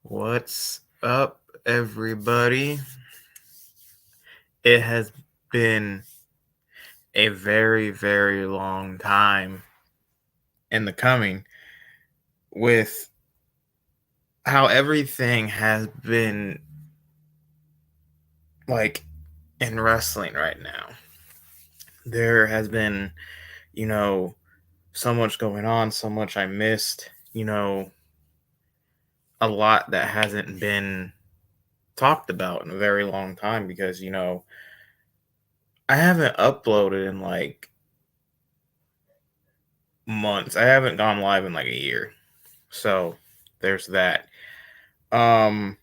What's up, everybody? It has been a very, very long time in the coming with how everything has been like in wrestling right now. There has been, you know, so much going on, so much I missed, a lot that hasn't been talked about in a very long time because, I haven't uploaded in like months. I haven't gone live in like a year. So there's that. Um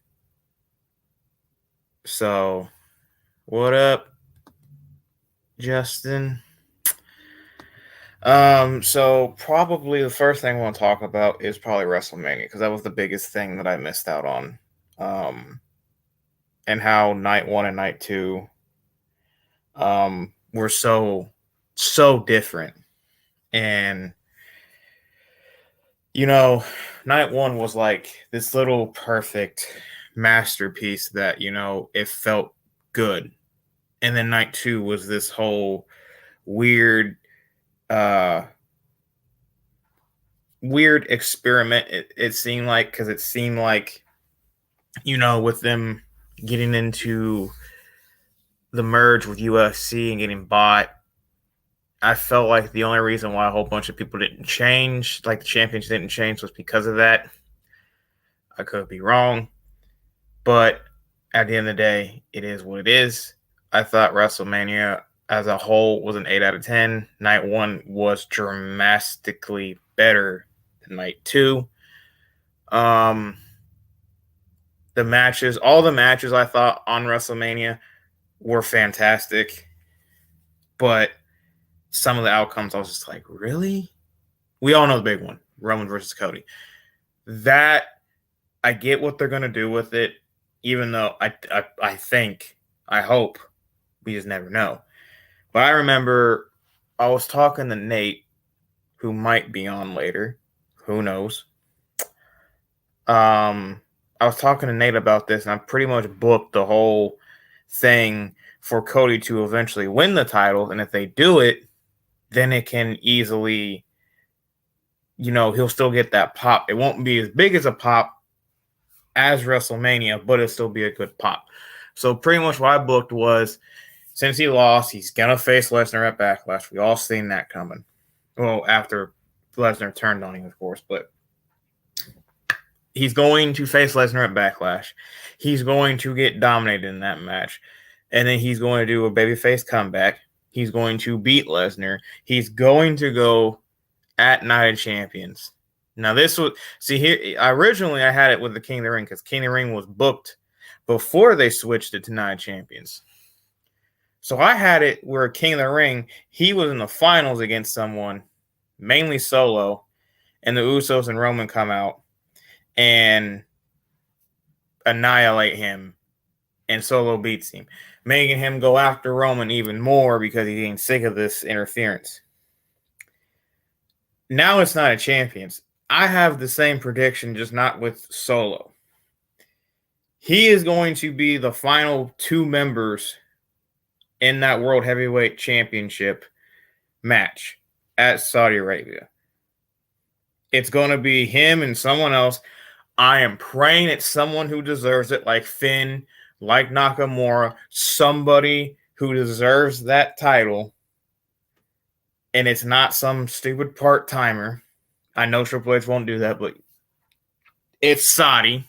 so what up, Justin? So probably the first thing I want to talk about is probably WrestleMania because that was the biggest thing that I missed out on. And how night one and night two were so different. And you know, night one was like this little perfect masterpiece that, it felt good. And then night two was this whole weird, uh, weird experiment. It seemed like, because it seemed like, with them getting into the merge with UFC and getting bought, I felt like the only reason why a whole bunch of people didn't change, like the champions didn't change, was because of that. I could be wrong. But at the end of the day, it is what it is. I thought WrestleMania as a whole was an 8 out of 10. Night one was dramatically better than night two. Um, all the matches I thought on WrestleMania were fantastic, but some of the outcomes I was just like, really? We all know the big one, Roman versus Cody. That I get what they're gonna do with it, even though I hope, we just never know. But I remember I was talking to Nate, who might be on later. Who knows? I was talking to Nate about this, and I pretty much booked the whole thing for Cody to eventually win the title. And if they do it, then it can easily, he'll still get that pop. It won't be as big as a pop as WrestleMania, but it'll still be a good pop. So pretty much what I booked was, since he lost, he's gonna face Lesnar at Backlash. We all seen that coming. Well, after Lesnar turned on him, of course, but he's going to face Lesnar at Backlash. He's going to get dominated in that match, and then he's going to do a babyface comeback. He's going to beat Lesnar. He's going to go at Night of Champions. Now, this was, see here, originally I had it with the King of the Ring because King of the Ring was booked before they switched it to Night of Champions. So I had it where King of the Ring, he was in the finals against someone, mainly Solo, and the Usos and Roman come out and annihilate him, and Solo beats him, making him go after Roman even more because he's getting sick of this interference. Now it's Night of Champions. I have the same prediction, just not with Solo. He is going to be the final two members in that World Heavyweight Championship match at Saudi Arabia. It's going to be him and someone else. I am praying it's someone who deserves it, like Finn, like Nakamura, somebody who deserves that title. And it's not some stupid part-timer. I know Triple H won't do that, but it's Saudi.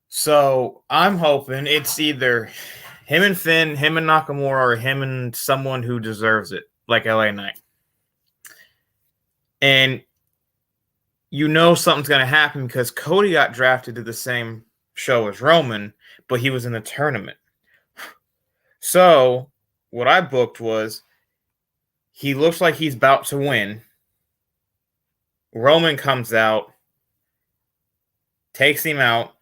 So I'm hoping it's either him and Finn, him and Nakamura, or him and someone who deserves it, like LA Knight. And something's going to happen because Cody got drafted to the same show as Roman, but he was in the tournament. So what I booked was, he looks like he's about to win. Roman comes out, takes him out.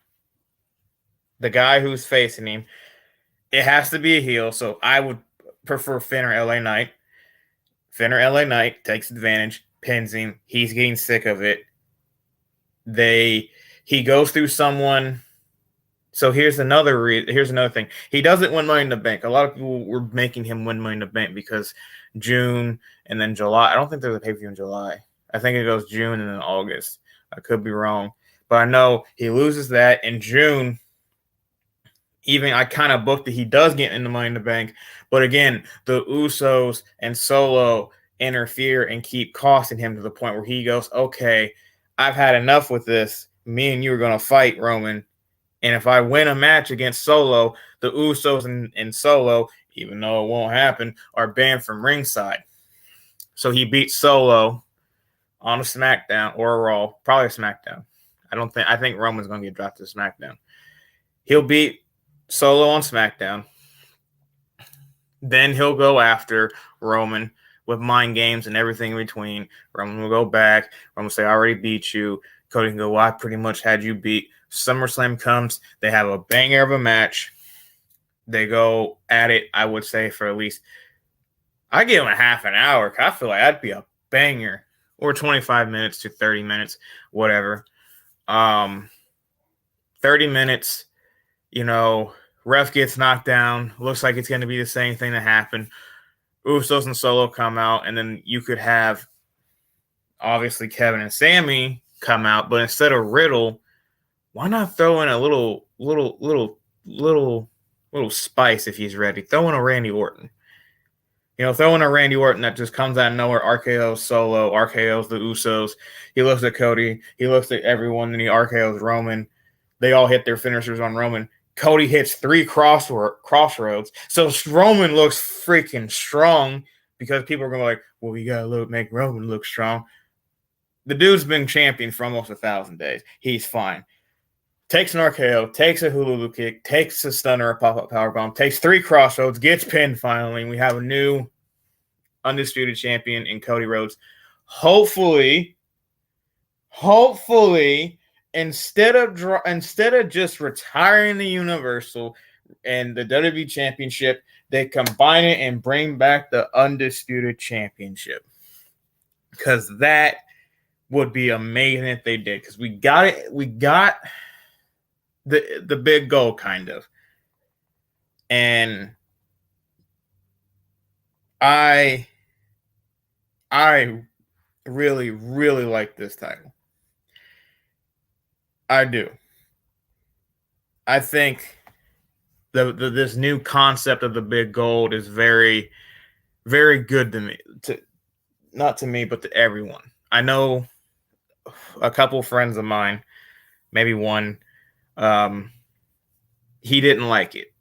The guy who's facing him, it has to be a heel, so I would prefer Finn or LA Knight. Finn or LA Knight takes advantage, pins him. He's getting sick of it. They He goes through someone. So here's another thing. He doesn't win Money in the Bank. A lot of people were making him win Money in the Bank because June and then July. I don't think there's a pay-per-view in July. I think it goes June and then August. I could be wrong. But I know he loses that in June. Even I kind of booked that he does get into Money in the Bank. But again, the Usos and Solo interfere and keep costing him to the point where he goes, okay, I've had enough with this. Me and you are going to fight, Roman. And if I win a match against Solo, the Usos and Solo, even though it won't happen, are banned from ringside. So he beats Solo on a SmackDown or a Raw, probably a SmackDown. I think Roman's going to get dropped to SmackDown. He'll beat Solo on SmackDown. Then he'll go after Roman with mind games and everything in between. Roman will go back. Roman will say, I already beat you. Cody can go, well, I pretty much had you beat. SummerSlam comes. They have a banger of a match. They go at it, I would say, for at least, I give them a half an hour. I feel like that'd be a banger. Or 25 minutes to 30 minutes, whatever. 30 minutes, ref gets knocked down. Looks like it's going to be the same thing that happened. Usos and Solo come out, and then you could have, obviously, Kevin and Sami come out, but instead of Riddle, why not throw in a little spice if he's ready? Throw in a Randy Orton. Throw in a Randy Orton that just comes out of nowhere, RKO's Solo, RKO's the Usos. He looks at Cody. He looks at everyone, and he RKO's Roman. They all hit their finishers on Roman. Cody hits 3 crossroads. So Roman looks freaking strong because people are going to be like, well, we got to make Roman look strong. The dude's been champion for almost 1,000 days. He's fine. Takes an RKO, takes a hula kick, takes a stunner, a pop-up powerbomb, takes 3 crossroads, gets pinned finally, and we have a new undisputed champion in Cody Rhodes. Hopefully, instead of just retiring the Universal and the WWE Championship, they combine it and bring back the Undisputed Championship. Because that would be amazing if they did. Because we got it. We got the big goal, kind of. And I really, really like this title. I do. I think this new concept of the big gold is very, very good to me. Not to me, but to everyone. I know a couple friends of mine, maybe one, he didn't like it.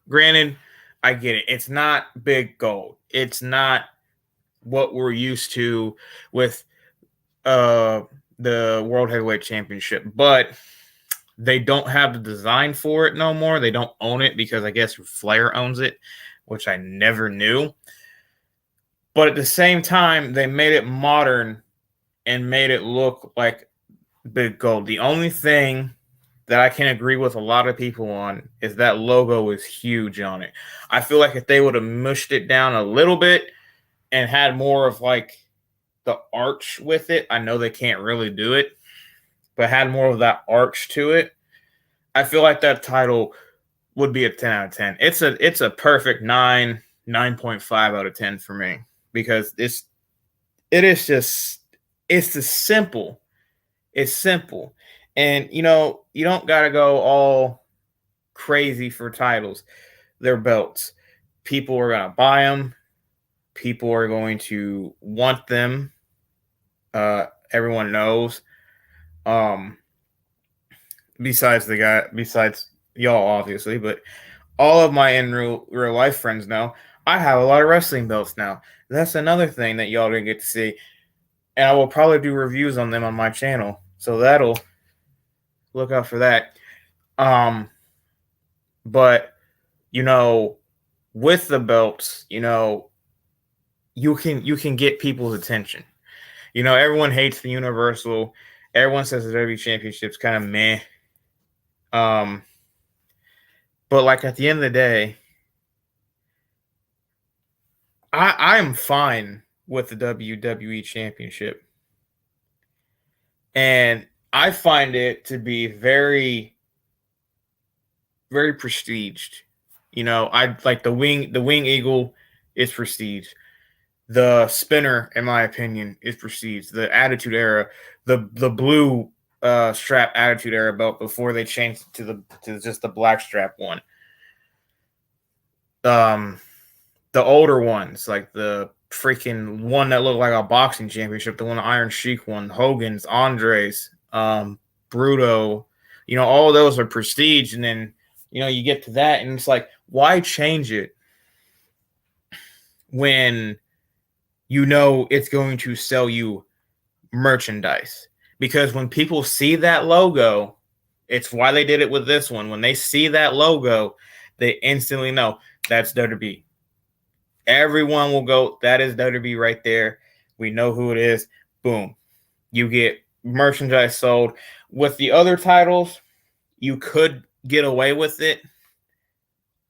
Granted, I get it. It's not big gold. It's not what we're used to with the World Heavyweight Championship, but they don't have the design for it no more. They don't own it because I guess Flair owns it, which I never knew. But at the same time, they made it modern and made it look like big gold. The only thing that I can agree with a lot of people on is that logo is huge on it. I feel like if they would have mushed it down a little bit and had more of like the arch with it, I know they can't really do it, but had more of that arch to it, I feel like that title would be a 10 out of 10. It's a perfect 9.5 out of 10 for me because it's simple. It's simple. And, you don't got to go all crazy for titles. They're belts. People are going to buy them. People are going to want them. Everyone knows. Besides y'all, obviously, but all of my in real life friends know I have a lot of wrestling belts now. That's another thing that y'all didn't get to see. And I will probably do reviews on them on my channel. So that'll look out for that. But with the belts, you can get people's attention. Everyone hates the Universal. Everyone says the WWE Championship's kind of meh. But like at the end of the day, I am fine with the WWE Championship. And I find it to be very, very prestiged. You know, I like the wing eagle is prestige. The spinner, in my opinion, is prestige. The Attitude Era, the blue strap Attitude Era belt before they changed to just the black strap one. The older ones, like the freaking one that looked like a boxing championship, the one the Iron Sheik won, Hogan's, Andres, Bruto, you know, all those are prestige. And then, you know, you get to that and it's like, why change it when you know it's going to sell you merchandise? Because when people see that logo, it's why they did it with this one. When they see that logo, they instantly know that's WWE. Everyone will go, that is WWE right there. We know who it is. Boom. You get merchandise sold. With the other titles, you could get away with it.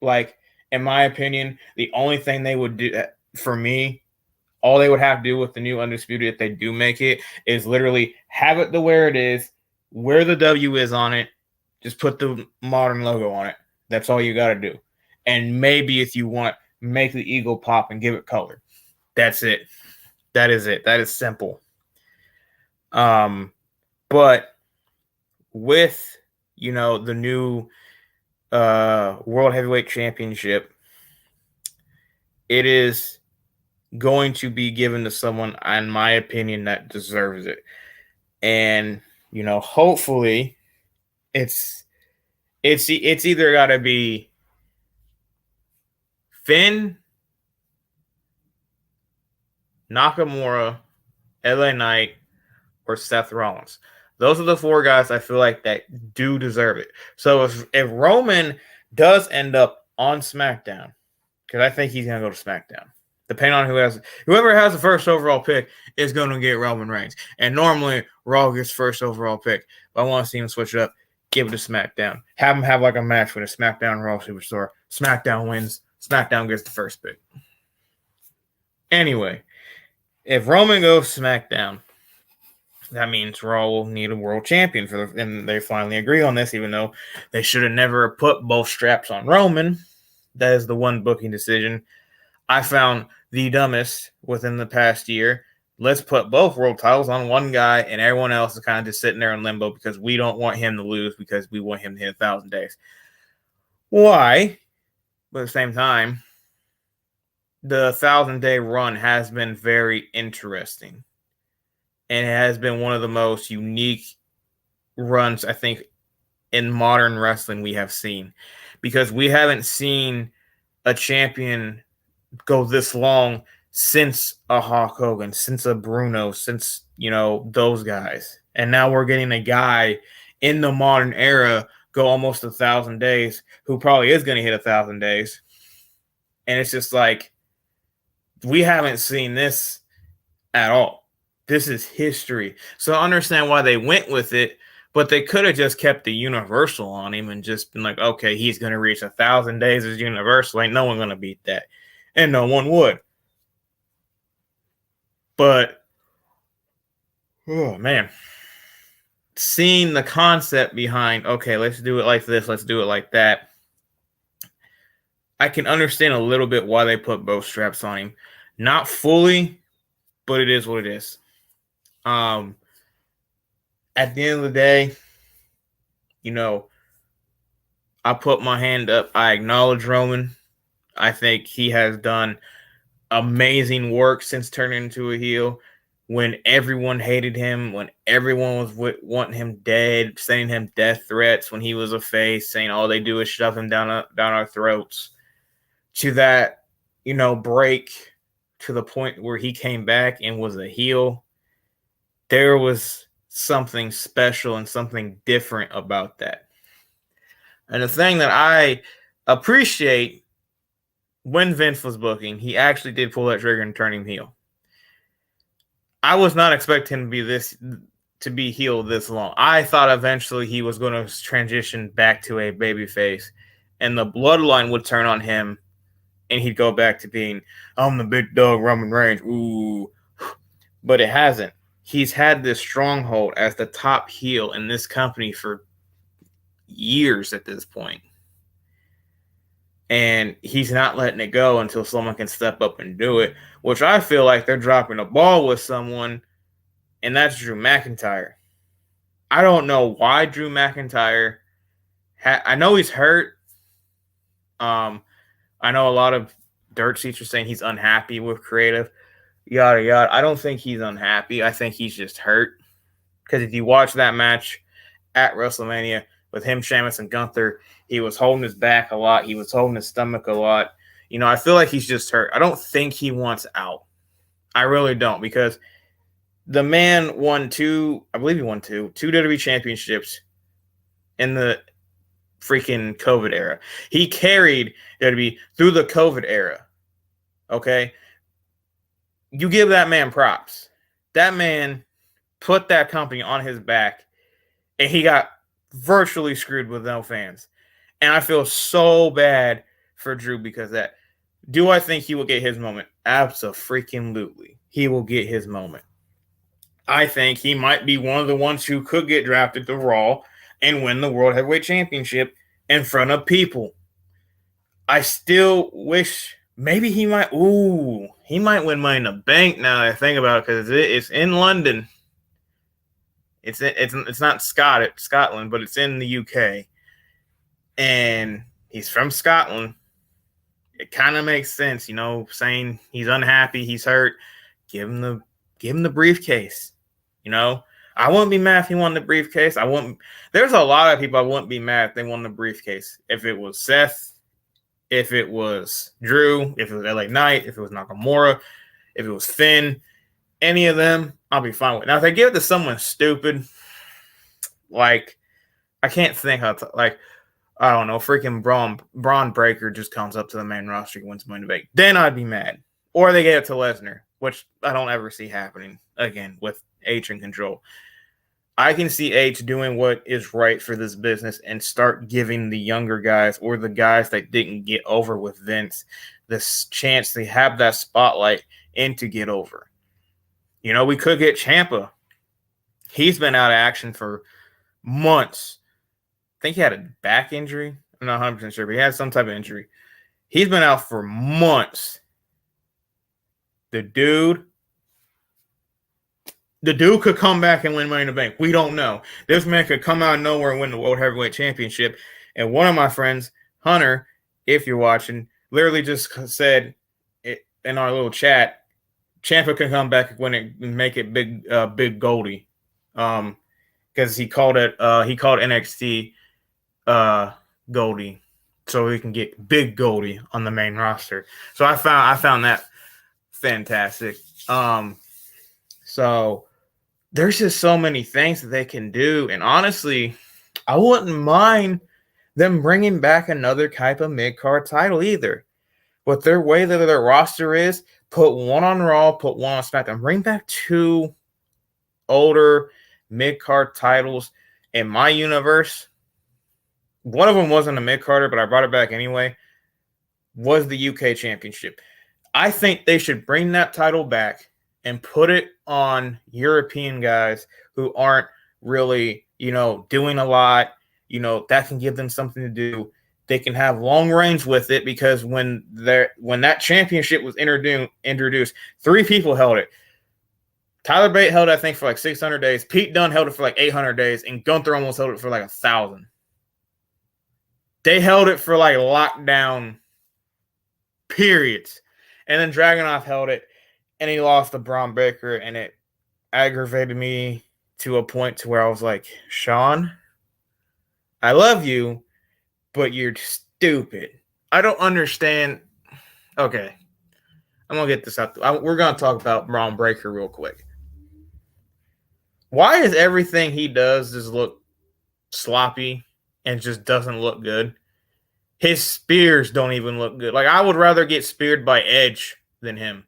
Like, in my opinion, the only thing they would do for me, all they would have to do with the new Undisputed, if they do make it, is literally have it the where it is, where the W is on it, just put the modern logo on it. That's all you got to do. And maybe if you want, make the eagle pop and give it color. That's it. That is it. That is simple. But with, you know, the new World Heavyweight Championship, it is going to be given to someone, in my opinion, that deserves it. And, you know, hopefully it's either got to be Finn, Nakamura, LA Knight, or Seth Rollins. Those are the four guys I feel like that do deserve it. So if Roman does end up on SmackDown, because I think he's going to go to SmackDown, depending on whoever has the first overall pick is going to get Roman Reigns. And normally Raw gets first overall pick. But I want to see him switch it up, give it to SmackDown. Have him have like a match with a SmackDown Raw Superstar. SmackDown wins. SmackDown gets the first pick. Anyway, if Roman goes SmackDown, that means Raw will need a world champion and they finally agree on this, even though they should have never put both straps on Roman. That is the one booking decision I found the dumbest within the past year. Let's put both world titles on one guy, and everyone else is kind of just sitting there in limbo because we don't want him to lose because we want him to hit 1,000 days. Why? But at the same time, the 1,000-day run has been very interesting. And it has been one of the most unique runs, I think, in modern wrestling we have seen. Because we haven't seen a champion go this long since a Hulk Hogan, since a Bruno, since, you know, those guys. And now we're getting a guy in the modern era go almost 1,000 days who probably is going to hit 1,000 days. And it's just like, we haven't seen this at all. This is history. So I understand why they went with it, but they could have just kept the Universal on him and just been like, okay, he's going to reach 1,000 days as Universal. Ain't no one going to beat that. And no one would. But, oh, man. Seeing the concept behind, okay, let's do it like this, let's do it like that. I can understand a little bit why they put both straps on him. Not fully, but it is what it is. At the end of the day, you know, I put my hand up. I acknowledge Roman. I think he has done amazing work since turning into a heel. When everyone hated him, when everyone was wanting him dead, sending him death threats, when he was a face, saying all they do is shove him down our throats, to that, you know, break to the point where he came back and was a heel. There was something special and something different about that. And the thing that I appreciate, when Vince was booking, he actually did pull that trigger and turn him heel. I was not expecting him to be heel this long. I thought eventually he was going to transition back to a babyface, and the bloodline would turn on him, and he'd go back to being, I'm the big dog, Roman Reigns. Ooh. But it hasn't. he's had this stronghold as the top heel in this company for years at this point. And he's not letting it go until someone can step up and do it, which I feel like they're dropping the ball with someone, and that's Drew McIntyre. I don't know why Drew McIntyre. I know he's hurt. I know a lot of dirt sheets are saying he's unhappy with creative, yada yada. I don't think he's unhappy. I think he's just hurt. Because if you watch that match at WrestleMania with him, Sheamus, and Gunther, he was holding his back a lot. He was holding his stomach a lot. You know, I feel like he's just hurt. I don't think he wants out. I really don't, because the man won two WWE championships in the freaking COVID era. He carried WWE through the COVID era. Okay? You give that man props. That man put that company on his back, and he got virtually screwed with no fans. And I feel so bad for Drew because of that. Do I think he will get his moment? Abso-freaking-lutely. He will get his moment. I think he might be one of the ones who could get drafted to Raw and win the World Heavyweight Championship in front of people. I still wish maybe he might. He might win Money in the Bank now that I think about it, because it's in London. It's not Scotland, but it's in the UK, and he's from Scotland. It kind of makes sense, you know, saying he's unhappy, he's hurt. Give him the briefcase. You know, I wouldn't be mad if he won the briefcase. There's a lot of people I wouldn't be mad if they won the briefcase. If it was Seth, if it was Drew, if it was LA Knight, if it was Nakamura, if it was Finn, any of them, I'll be fine with it. Now, if they give it to someone stupid, like, I can't think how to, like, I don't know, freaking Braun Breaker just comes up to the main roster and wins Money in the Bank, then I'd be mad. Or they get it to Lesnar, which I don't ever see happening again with H in control. I can see H doing what is right for this business and start giving the younger guys or the guys that didn't get over with Vince this chance to have that spotlight and to get over. You know, we could get Ciampa. He's been out of action for months. I think he had a back injury. I'm not 100% sure, but he had some type of injury. He's been out for months. The dude could come back and win Money in the Bank. We don't know. This man could come out of nowhere and win the World Heavyweight Championship. And one of my friends, Hunter, if you're watching, literally just said it in our little chat, Ciampa can come back and win it and make it big Goldie. Because he called NXT Goldie, so we can get big Goldie on the main roster. So I found that fantastic. So there's just so many things that they can do, and honestly, I wouldn't mind them bringing back another type of mid-card title either. With their way that their roster is, put one on Raw, put one on SmackDown, bring back two older mid-card titles. In my universe, one of them wasn't a mid-carder, but I brought it back anyway, was the UK Championship. I think they should bring that title back and put it on European guys who aren't really, doing a lot. That can give them something to do. They can have long range with it, because when that championship was introduced, 3 people held it. Tyler Bate held it, I think, for like 600 days. Pete Dunne held it for like 800 days, and Gunther almost held it for like 1,000. They held it for like lockdown periods. And then Dragunov held it, and he lost to Braun Breaker, and it aggravated me to a point to where I was like, Sean, I love you, but you're stupid. I don't understand. Okay. I'm going to get this out. We're going to talk about Braun Breaker real quick. Why is everything he does just look sloppy and just doesn't look good? His spears don't even look good. Like, I would rather get speared by Edge than him.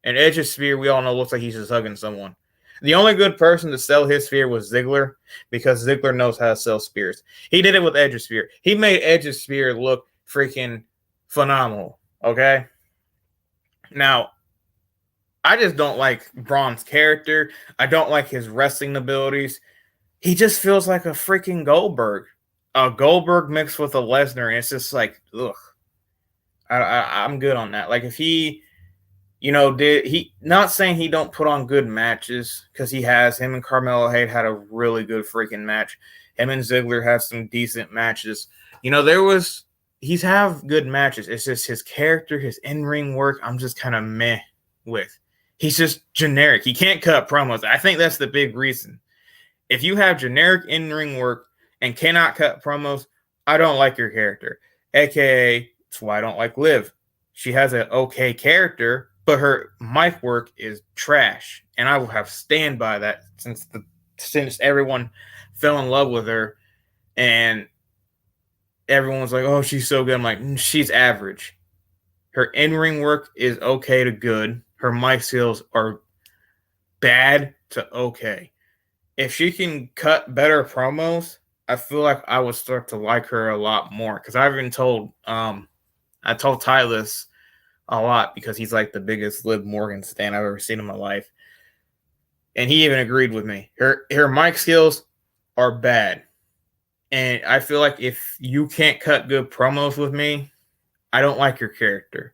And Edge's spear, we all know, looks like he's just hugging someone. The only good person to sell his spear was Ziggler, because Ziggler knows how to sell spears. He did it with Edge's spear. He made Edge's spear look freaking phenomenal, okay? Now, I just don't like Braun's character. I don't like his wrestling abilities. He just feels like a freaking Goldberg. A Goldberg mixed with a Lesnar, and it's just like, ugh. I'm good on that. Like if he, did he not saying he don't put on good matches because he has. Him and Carmelo Hayes had a really good freaking match. Him and Ziggler had some decent matches. He's have good matches. It's just his character, his in-ring work, I'm just kind of meh with. He's just generic. He can't cut promos. I think that's the big reason. If you have generic in-ring work and cannot cut promos, I don't like your character. AKA, that's why I don't like Liv. She has an okay character, but her mic work is trash. And I will have stand by that since everyone fell in love with her and everyone's like, oh, she's so good. I'm like, she's average. Her in-ring work is okay to good. Her mic skills are bad to okay. If she can cut better promos, I feel like I would start to like her a lot more. Because I've been told, I told Ty this a lot because he's like the biggest Liv Morgan stan I've ever seen in my life. And he even agreed with me. Her mic skills are bad. And I feel like if you can't cut good promos with me, I don't like your character.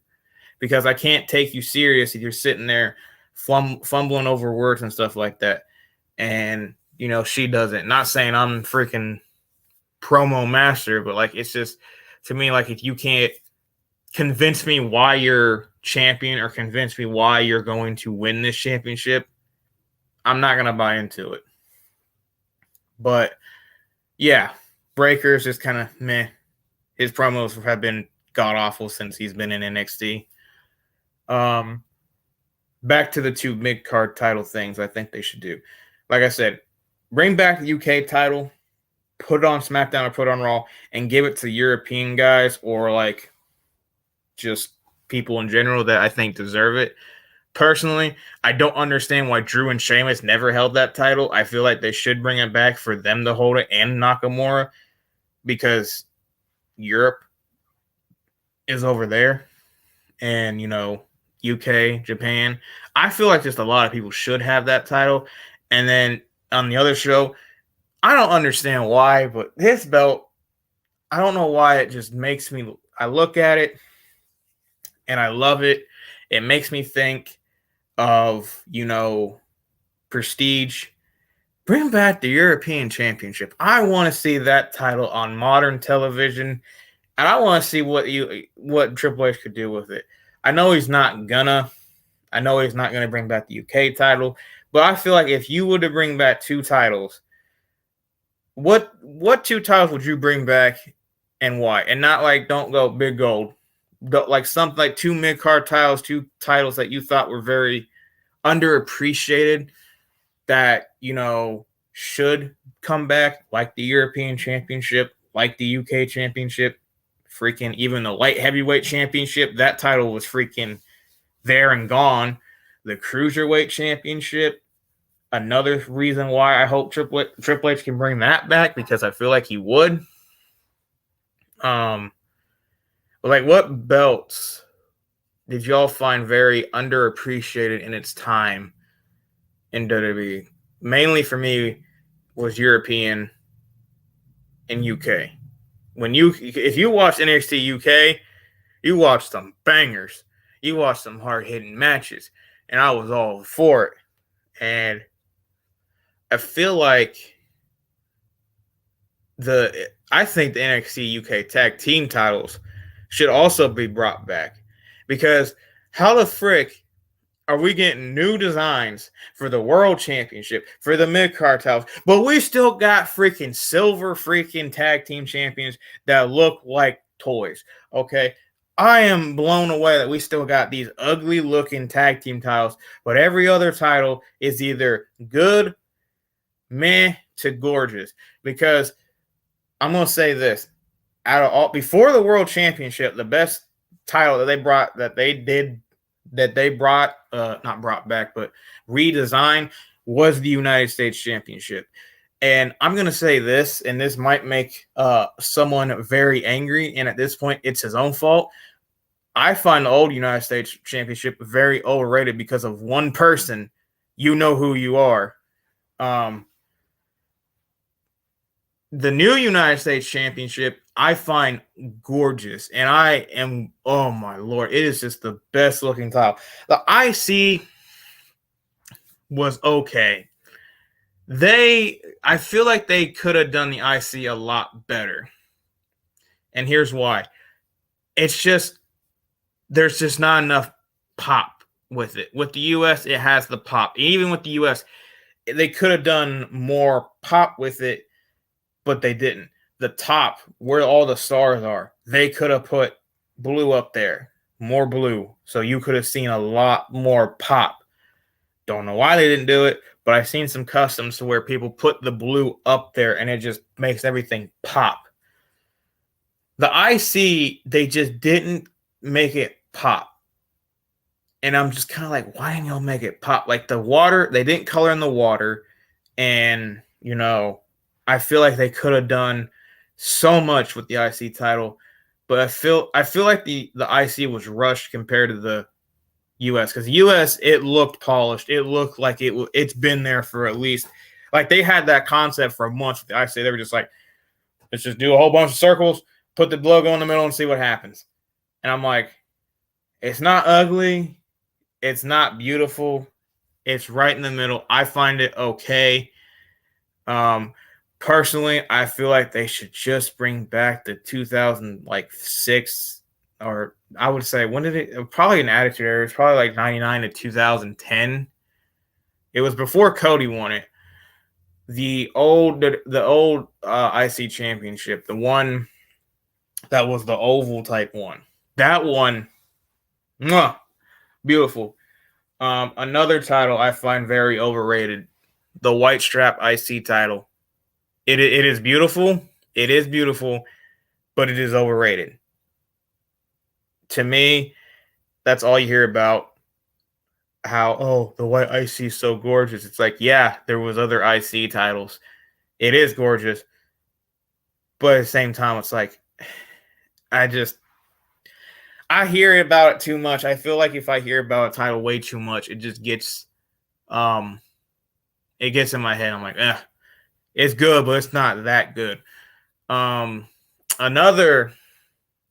Because I can't take you serious if you're sitting there fumbling over words and stuff like that. And, she doesn't. Not saying I'm freaking promo master, but like it's just, to me, like if you can't convince me why you're champion or convince me why you're going to win this championship, I'm not going to buy into it. But yeah, Breaker's just kind of meh. His promos have been god awful since he's been in NXT. Back to the two mid-card title things I think they should do. Like I said, bring back the UK title, put it on SmackDown or put it on Raw, and give it to European guys or like just people in general that I think deserve it. Personally, I don't understand why Drew and Sheamus never held that title. I feel like they should bring it back for them to hold it and Nakamura because Europe is over there and, UK, Japan. I feel like just a lot of people should have that title. And then on the other show, I don't understand why, but this belt, I don't know why it just makes me, I look at it and I love it. It makes me think of, prestige. Bring back the European Championship. I want to see that title on modern television, and I want to see what Triple H could do with it. I know he's not gonna bring back the UK title, but I feel like if you were to bring back two titles, what two titles would you bring back and why? And not like don't go big gold. Like something like two mid-card titles, two titles that you thought were very underappreciated that, should come back, like the European Championship, like the UK Championship, freaking even the light heavyweight championship. That title was freaking there and gone. The Cruiserweight Championship, another reason why I hope Triple H can bring that back because I feel like he would. Like what belts did y'all find very underappreciated in its time in WWE? Mainly for me was European and UK. If you watch NXT UK, you watch some bangers. You watch some hard-hitting matches. And I was all for it. And I feel like I think the NXT UK tag team titles should also be brought back. Because how the frick are we getting new designs for the World Championship, for the mid-card titles, but we still got freaking silver freaking tag team champions that look like toys, okay? I am blown away that we still got these ugly-looking tag team titles, but every other title is either good, meh, to gorgeous. Because I'm going to say this. Before the World Championship, the best title that they brought not brought back, but redesigned was the United States Championship. And I'm going to say this, and this might make someone very angry, and at this point, it's his own fault. I find the old United States Championship very overrated because of one person. You know who you are. The new United States Championship, I find gorgeous. And I am, oh my Lord, it is just the best looking title. The IC was okay. I feel like they could have done the IC a lot better. And here's why. It's just, there's just not enough pop with it. With the US, it has the pop. Even with the US, they could have done more pop with it, but they didn't. The top, where all the stars are, they could have put blue up there, more blue, so you could have seen a lot more pop. Don't know why they didn't do it, but I've seen some customs to where people put the blue up there and it just makes everything pop. The IC, they just didn't make it pop. And I'm just kind of like, why didn't y'all make it pop? Like the water, they didn't color in the water. And, I feel like they could have done so much with the IC title. But I feel like the IC was rushed compared to the US. Because the US, it looked polished. It looked like it's been there for at least, like they had that concept for a month with the IC. They were just like, let's just do a whole bunch of circles, put the logo in the middle and see what happens. And I'm like, it's not ugly. It's not beautiful. It's right in the middle. I find it okay. Personally, I feel like they should just bring back the 2006, or I would say, when did it? Probably an Attitude Era. It was probably like 99 to 2010. It was before Cody won it. The old IC Championship, the one that was the oval type one. That one, beautiful. Another title I find very overrated, the White Strap IC title. It is beautiful. It is beautiful, but it is overrated. To me, that's all you hear about. How, the white IC is so gorgeous. It's like, yeah, there was other IC titles. It is gorgeous. But at the same time, it's like, I hear about it too much. I feel like if I hear about a title way too much, it just gets it gets in my head. I'm like, it's good, but it's not that good. Another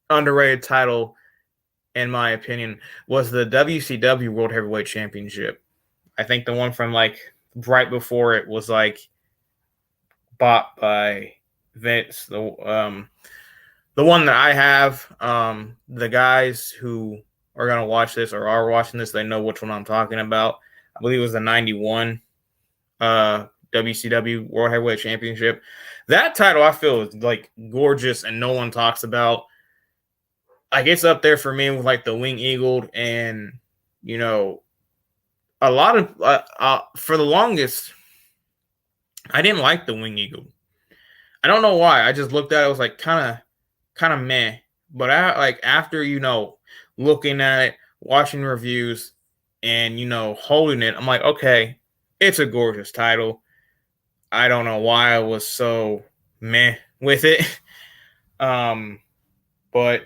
underrated title, in my opinion, was the WCW World Heavyweight Championship. I think the one from like right before it was like bought by Vince. The one that I have, the guys who are gonna watch this or are watching this, they know which one I'm talking about. I believe it was the 91 WCW World Heavyweight Championship. That title I feel is like gorgeous and no one talks about. Like it's up there for me with like the Wing Eagle and a lot of for the longest I didn't like the Wing Eagle. I don't know why. I just looked at it, was like kind of meh. But after looking at it, watching reviews, and holding it, I'm like, okay, it's a gorgeous title. I don't know why I was so meh with it. But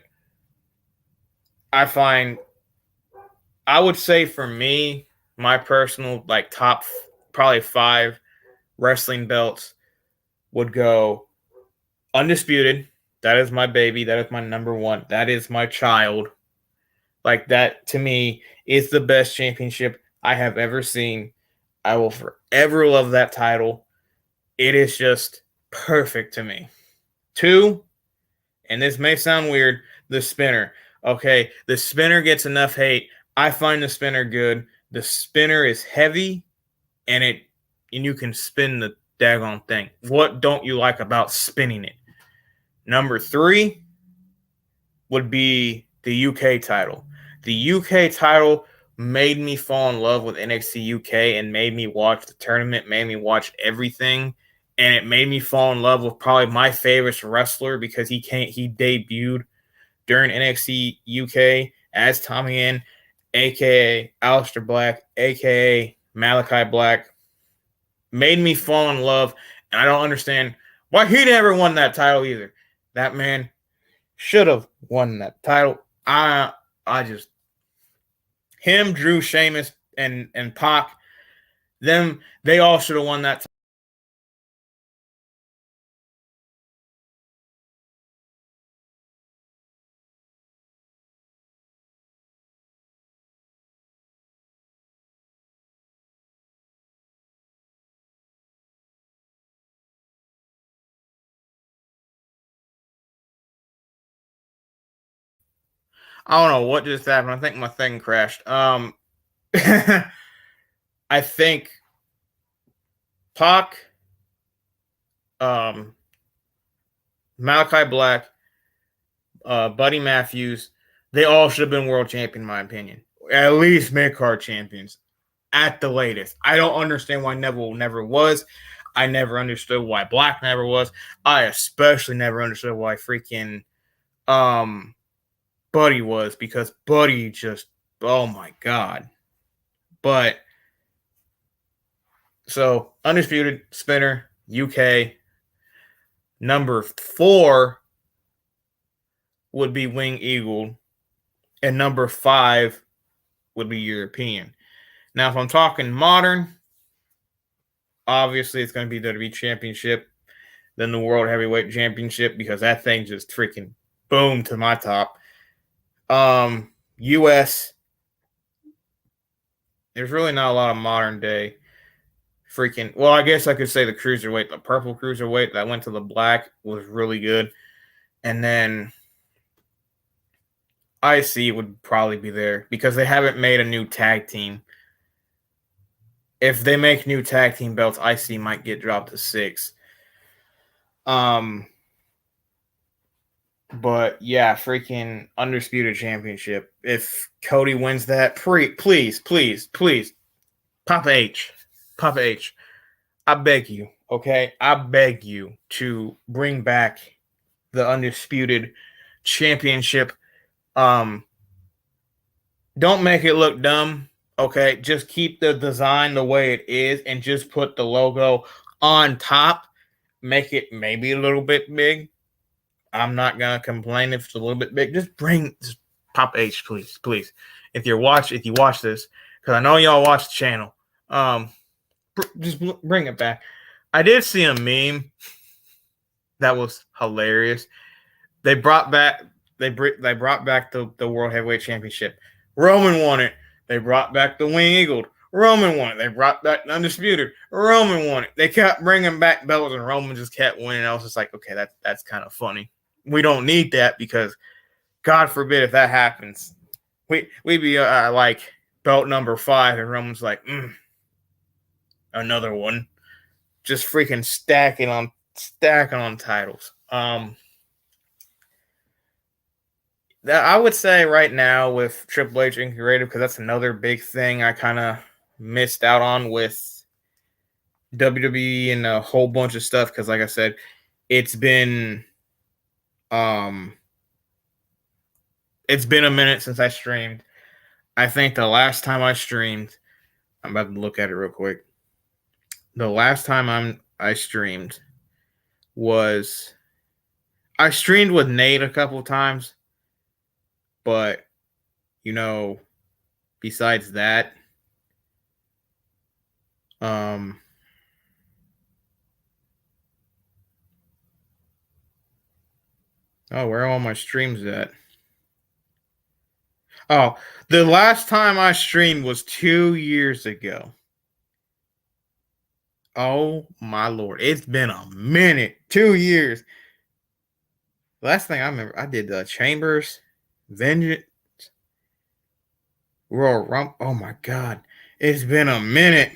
I would say for me, my personal like top probably 5 wrestling belts would go Undisputed. That is my baby. That is my number one. That is my child. Like that to me is the best championship I have ever seen. I will forever love that title. It is just perfect to me. 2, and this may sound weird, the spinner. Okay, the spinner gets enough hate. I find the spinner good. The spinner is heavy, and you can spin the daggone thing. What don't you like about spinning it? Number 3 would be the UK title. The UK title made me fall in love with NXT UK and made me watch the tournament, made me watch everything. And it made me fall in love with probably my favorite wrestler because he debuted during NXT UK as Tommy End, a.k.a. Aleister Black, a.k.a. Malachi Black. Made me fall in love, and I don't understand why he never won that title either. That man should have won that title. him, Drew, Sheamus, and Pac, they all should have won that. I don't know what just happened. I think my thing crashed. I think Pac, Malachi Black, Buddy Matthews, they all should have been world champion, in my opinion. At least mid-card champions, at the latest. I don't understand why Neville never was. I never understood why Black never was. I especially never understood why freaking Buddy was, because Buddy just, oh my god. But so undisputed spinner UK. Number 4 would be Wing Eagle, and number 5 would be European. Now, if I'm talking modern, obviously it's going to be WWE Championship, then the World Heavyweight Championship, because that thing just freaking boom to my top. US, there's really not a lot of modern day freaking. Well, I guess I could say the cruiserweight, the purple cruiserweight that went to the black was really good, and then IC would probably be there because they haven't made a new tag team. If they make new tag team belts, IC might get dropped to 6. But yeah, freaking undisputed championship. If Cody wins that, please, Papa H, I beg you, okay? I beg you to bring back the undisputed championship. Don't make it look dumb, okay? Just keep the design the way it is and just put the logo on top. Make it maybe a little bit big. I'm not gonna complain if it's a little bit big. Just Pop H, please. If you watch this, because I know y'all watch the channel, just bring it back. I did see a meme that was hilarious. They brought back the World Heavyweight Championship. Roman won it. They brought back the Wing Eagle. Roman won it. They brought back the Undisputed. Roman won it. They kept bringing back belts, and Roman just kept winning. I was just like, okay, that's kind of funny. We don't need that because, God forbid, if that happens, we'd be like belt number 5, and Roman's like, another one, just freaking stacking on titles. That I would say right now with Triple H and Creative, because that's another big thing I kind of missed out on with WWE and a whole bunch of stuff. Because, like I said, it's been a minute since I streamed. I think the last time I streamed, I'm about to look at it real quick. The last time I streamed was I streamed with Nate a couple times, but besides that, oh, where are all my streams at? Oh, the last time I streamed was 2 years ago. Oh my Lord, it's been a minute. 2 years. Last thing I remember, I did the Chambers, Vengeance, Royal Rumble. Oh my God, it's been a minute.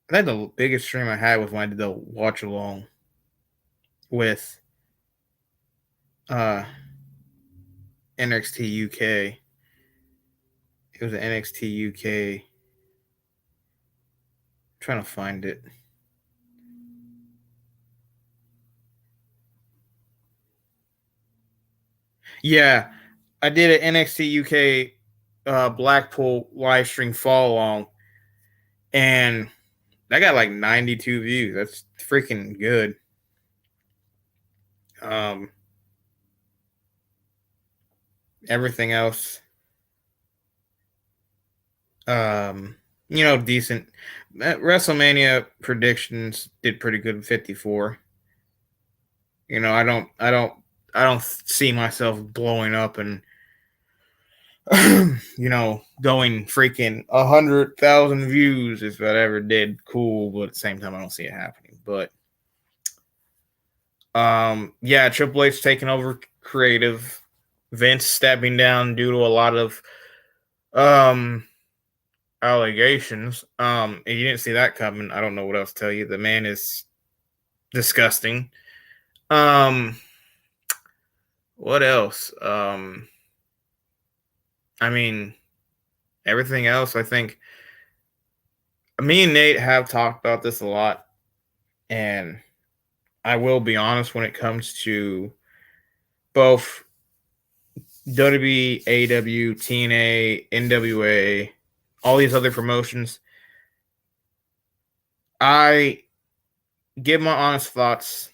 I think the biggest stream I had was when I did the watch along with NXT UK. It was an NXT UK. I'm trying to find it. Yeah, I did an NXT UK Blackpool live stream follow along, and that got like 92 views. That's freaking good. Everything else, decent. WrestleMania predictions did pretty good with 54. I don't see myself blowing up and going freaking 100,000 views if that ever did. Cool, but at the same time, I don't see it happening. But yeah, Triple H taking over creative, Vince stepping down due to a lot of um allegations. If you didn't see that coming, I don't know what else to tell you. The man is disgusting. Um, what else? I mean, everything else. I think me and Nate have talked about this a lot, and I will be honest when it comes to both WWE, AEW, TNA, NWA, all these other promotions. I give my honest thoughts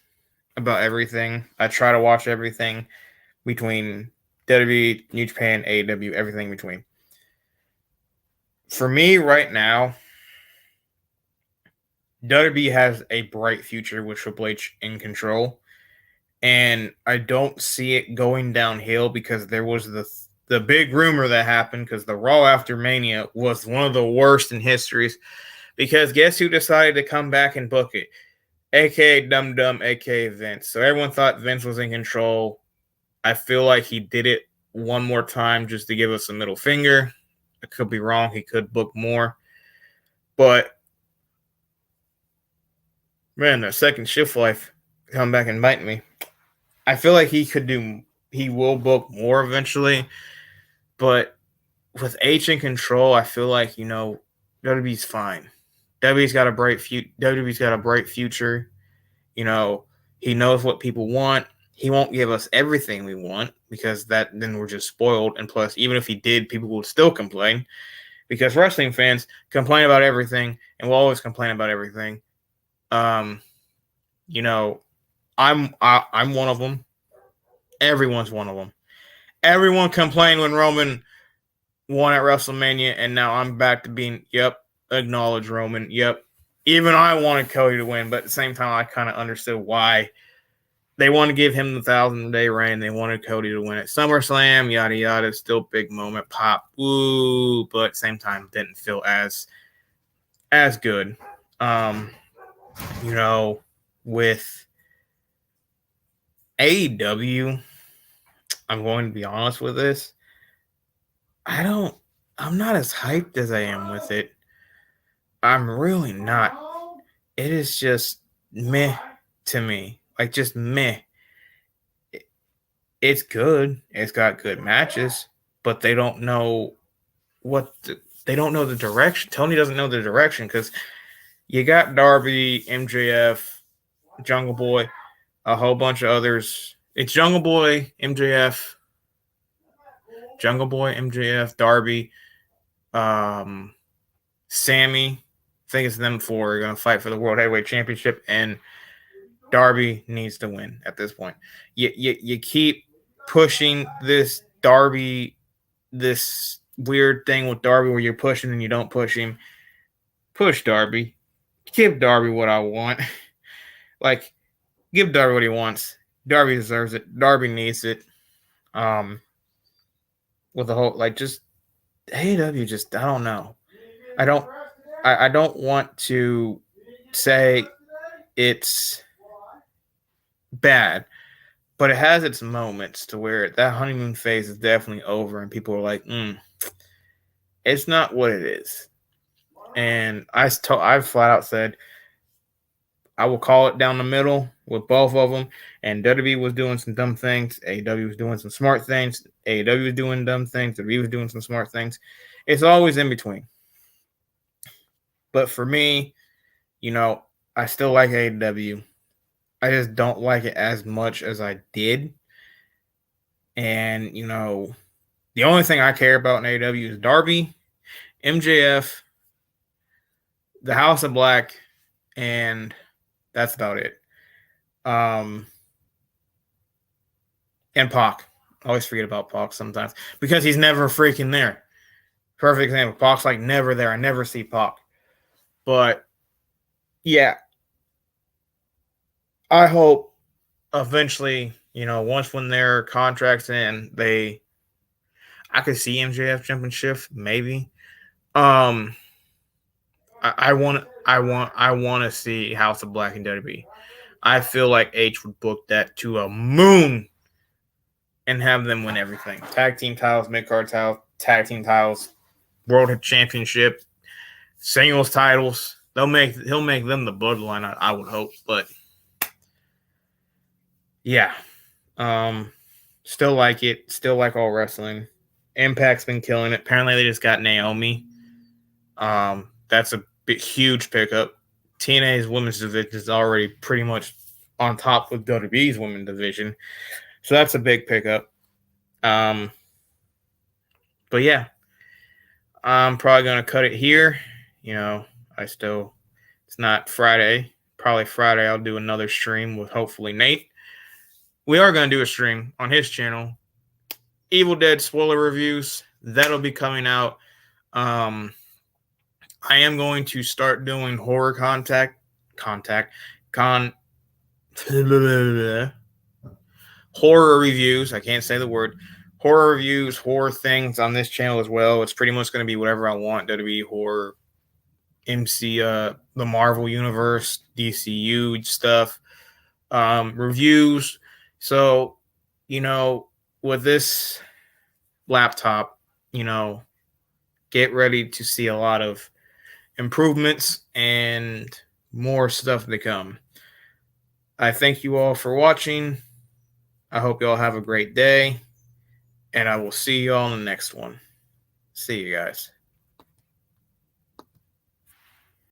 about everything. I try to watch everything between WWE, New Japan, AEW, everything between. For me right now, WWE has a bright future with Triple H in control, and I don't see it going downhill because there was the big rumor that happened because the Raw after Mania was one of the worst in histories. Because guess who decided to come back and book it? AKA Dum Dum, AKA Vince. So everyone thought Vince was in control. I feel like he did it one more time just to give us a middle finger. I could be wrong. He could book more. But man, the second shift life come back and bite me. I feel like he will book more eventually. But with H in control, I feel like, WWE's fine. WWE's got a bright future. He knows what people want. He won't give us everything we want because then we're just spoiled. And plus, even if he did, people would still complain because wrestling fans complain about everything and will always complain about everything. Um, you know, I'm one of them. Everyone's one of them. Everyone complained when Roman won at WrestleMania, and now I'm back to being, yep, acknowledge Roman. Yep. Even I wanted Cody to win, but at the same time, I kind of understood why. They want to give him the 1,000-day reign. They wanted Cody to win at SummerSlam, yada yada. Still big moment, pop, woo, but at the same time didn't feel as good. Um, with AEW, I'm going to be honest with this. I'm not as hyped as I am with it. I'm really not. It is just meh to me. Like just meh. It's good. It's got good matches, but they don't know they don't know the direction. Tony doesn't know the direction because you got Darby, MJF, Jungle Boy, a whole bunch of others. It's Jungle Boy, MJF, Darby, Sammy. I think it's them four are going to fight for the World Heavyweight Championship, and Darby needs to win at this point. You keep pushing this Darby, this weird thing with Darby where you're pushing and you don't push him. Push Darby. Give Darby what I want. Like, give Darby what he wants. Darby deserves it. Darby needs it. With the whole just AEW, just I don't know. I don't want to say it's bad, but it has its moments to where that honeymoon phase is definitely over, and people are like, it's not what it is. And I've flat out said I will call it down the middle with both of them. And WWE was doing some dumb things. AEW was doing some smart things. AEW was doing dumb things. WWE was doing some smart things. It's always in between. But for me, I still like AEW. I just don't like it as much as I did. And, the only thing I care about in AEW is Darby, MJF, the House of Black, and that's about it. And Pac. I always forget about Pac sometimes because he's never freaking there. Perfect example. Pac's like never there. I never see Pac. But yeah, I hope eventually, once when their contracts in, I could see MJF jumping shift, maybe. I want to see House of Black and WWE. I feel like H would book that to a moon and have them win everything. Tag team titles, mid-card titles, tag team titles, world championship, singles titles. He'll make them the bloodline, I would hope. But yeah. Still like it. Still like all wrestling. Impact's been killing it. Apparently they just got Naomi. That's a huge pickup. TNA's women's division is already pretty much on top with WWE's women's division. So that's a big pickup. But yeah, I'm probably going to cut it here. It's not Friday. Probably Friday I'll do another stream with hopefully Nate. We are going to do a stream on his channel. Evil Dead spoiler reviews. That'll be coming out. I am going to start doing horror horror reviews. I can't say the word. Horror reviews, horror things on this channel as well. It's pretty much going to be whatever I want. WWE horror, MC, the Marvel Universe, DCU stuff, reviews. So, with this laptop, get ready to see a lot of improvements and more stuff to come. I thank you all for watching. I hope you all have a great day, and I will see you all in the next one. See you guys.